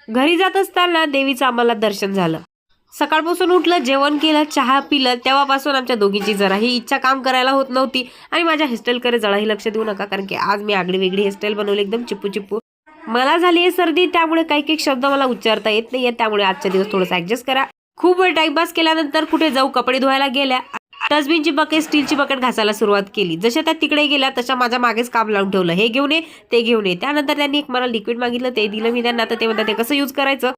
घरी जात असताना देवीचं आम्हाला दर्शन झालं. सकाळपासून उठलं, जेवण केलं, चहा पिलं, तेव्हापासून आमच्या दोघींची जराही इच्छा काम करायला होत नव्हती. आणि माझ्या हेअरस्टाईलकडे जराही लक्ष देऊ नका, कारण की आज मी आगळी वेगळी हेअरस्टाईल बनवली, एकदम चिप्पू चिप्पू. मला झाली आहे सर्दी, त्यामुळे काही काही शब्द मला उच्चारता येत नाहीये, त्यामुळे आजच्या दिवस थोडंसं ऍडजस्ट करा. खूप वेळ टाइमपास केल्यानंतर कुठे जाऊ, कपडे धुवायला गेल्या. डस्टबिनची बकेट, स्टीलची बकेट घासायला सुरुवात केली. जशा त्या तिकडे गेल्या तशा माझ्या मागेच काम लावून ठेवलं, हे घेऊन ये, ते घेऊन ये. त्यानंतर त्यांनी एक मला लिक्विड मागितलं, ते दिलं मी त्यांना. तर ते म्हणतात ते कसं यूज करायचं,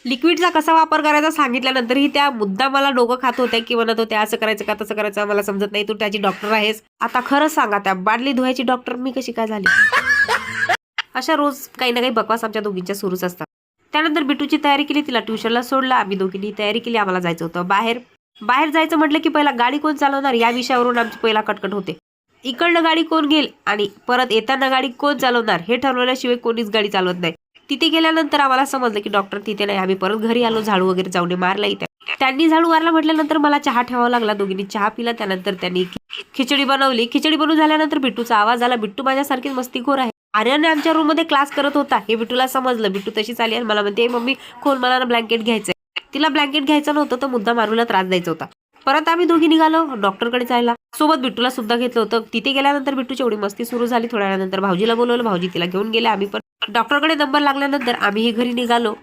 लिक्विडचा कसा वापर करायचा सांगितल्यानंतरही त्या मुद्दा मला डोकं खात होत्या की म्हणत होत्या असं करायचं का तसं करायचं, मला समजत नाही, तू त्याची डॉक्टर आहेस. आता खरं सांगा, त्या बादली धुवायची डॉक्टर मी कशी काय झाली? अशा रोज काही ना काही बकवास आमच्या दोघींच्या सुरूच असतात. त्यानंतर बिटूची तयारी केली, तिला ट्युशनला सोडला. आम्ही दोघींनी तयारी केली, आम्हाला जायचं होतं बाहेर. बाहेर जायचं म्हटलं की पहिला गाडी कोण चालवणार या विषयावरून आमची पहिला कटकट होते. इकडनं गाडी कोण घेईल आणि परत येताना गाडी कोण चालवणार हे ठरवल्याशिवाय कोणीच गाडी चालवत नाही. तिथे गेल्यानंतर आम्हाला समजलं की डॉक्टर तिथे नाही. आम्ही परत घरी आलो, झाडू वगैरे जाऊन मारला. इथे त्यांनी झाडू मारला म्हटल्यानंतर मला चहा ठेवावा लागला. दोघींनी चहा पिला. त्यानंतर त्यांनी खिचडी बनवली. खिचडी बनवून झाल्यानंतर बिट्टूचा आवाज आला. बिट्टू माझ्यासारखीच मस्तीखोर आहे. आर्यन आमच्या रूम मध्ये क्लास करत होता, हे बिट्टूला समजलं. बिट्टू तशीच आली आणि मला म्हणते, मम्मी खोल, मला ना ब्लँकेट घ्यायचंय. तिला ब्लँकेट घ्यायचं नव्हतं, तर मुद्दा मारूला त्रास द्यायचा होता. परत आम्ही दोघी निघालो डॉक्टरकडे जायला. सोबत बिट्टूला सुद्धा घेतलं होतं. तिथे गेल्यानंतर बिट्टूची एवढी मस्ती सुरू झाली. थोड्या वेळानंतर भाऊजीला बोलवलं, भाऊजी तिला घेऊन गेले. आम्ही पण डॉक्टरकडे नंबर लागल्यानंतर आम्ही घरी निघालो.